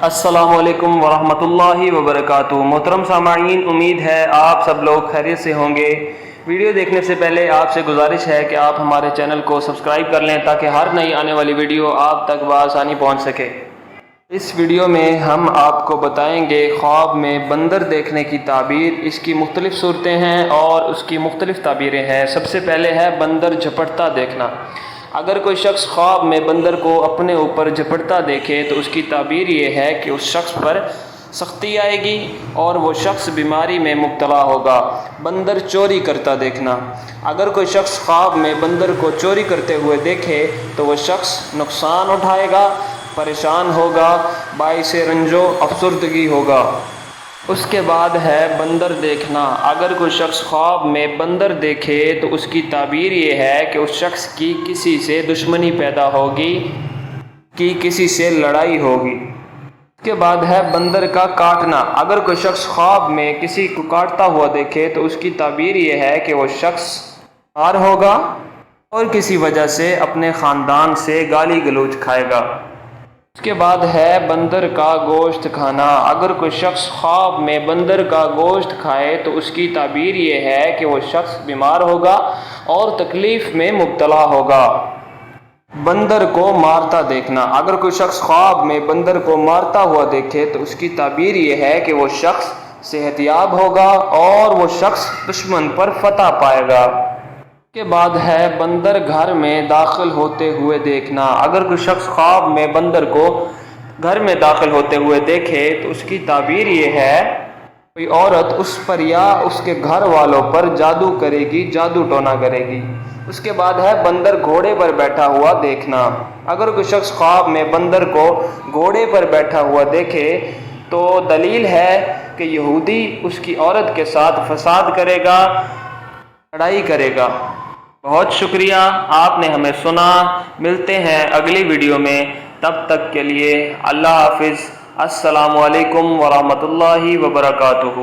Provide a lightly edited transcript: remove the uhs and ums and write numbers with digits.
السلام علیکم ورحمۃ اللہ وبرکاتہ۔ محترم سامعین، امید ہے آپ سب لوگ خیریت سے ہوں گے۔ ویڈیو دیکھنے سے پہلے آپ سے گزارش ہے کہ آپ ہمارے چینل کو سبسکرائب کر لیں تاکہ ہر نئی آنے والی ویڈیو آپ تک بآسانی پہنچ سکے۔ اس ویڈیو میں ہم آپ کو بتائیں گے خواب میں بندر دیکھنے کی تعبیر، اس کی مختلف صورتیں ہیں اور اس کی مختلف تعبیریں ہیں۔ سب سے پہلے ہے بندر جھپٹتا دیکھنا۔ اگر کوئی شخص خواب میں بندر کو اپنے اوپر جھپٹتا دیکھے تو اس کی تعبیر یہ ہے کہ اس شخص پر سختی آئے گی اور وہ شخص بیماری میں مبتلا ہوگا۔ بندر چوری کرتا دیکھنا۔ اگر کوئی شخص خواب میں بندر کو چوری کرتے ہوئے دیکھے تو وہ شخص نقصان اٹھائے گا، پریشان ہوگا، باعث رنج و افسردگی ہوگا۔ اس کے بعد ہے بندر دیکھنا۔ اگر کوئی شخص خواب میں بندر دیکھے تو اس کی تعبیر یہ ہے کہ اس شخص کی کسی سے دشمنی پیدا ہوگی، کسی سے لڑائی ہوگی۔ اس کے بعد ہے بندر کا کاٹنا۔ اگر کوئی شخص خواب میں کسی کو کاٹتا ہوا دیکھے تو اس کی تعبیر یہ ہے کہ وہ شخص بیمار ہوگا اور کسی وجہ سے اپنے خاندان سے گالی گلوچ کھائے گا۔ اس کے بعد ہے بندر کا گوشت کھانا۔ اگر کوئی شخص خواب میں بندر کا گوشت کھائے تو اس کی تعبیر یہ ہے کہ وہ شخص بیمار ہوگا اور تکلیف میں مبتلا ہوگا۔ بندر کو مارتا دیکھنا۔ اگر کوئی شخص خواب میں بندر کو مارتا ہوا دیکھے تو اس کی تعبیر یہ ہے کہ وہ شخص صحت یاب ہوگا اور وہ شخص دشمن پر فتح پائے گا۔ اس کے بعد ہے بندر گھر میں داخل ہوتے ہوئے دیکھنا۔ اگر کوئی شخص خواب میں بندر کو گھر میں داخل ہوتے ہوئے دیکھے تو اس کی تعبیر یہ ہے کوئی عورت اس پر یا اس کے گھر والوں پر جادو کرے گی، جادو ٹونا کرے گی۔ اس کے بعد ہے بندر گھوڑے پر بیٹھا ہوا دیکھنا۔ اگر کوئی شخص خواب میں بندر کو گھوڑے پر بیٹھا ہوا دیکھے تو دلیل ہے کہ یہودی اس کی عورت کے ساتھ فساد کرے گا، لڑائی کرے گا۔ بہت شکریہ، آپ نے ہمیں سنا۔ ملتے ہیں اگلی ویڈیو میں، تب تک کے لیے اللہ حافظ۔ السلام علیکم ورحمۃ اللہ وبرکاتہ۔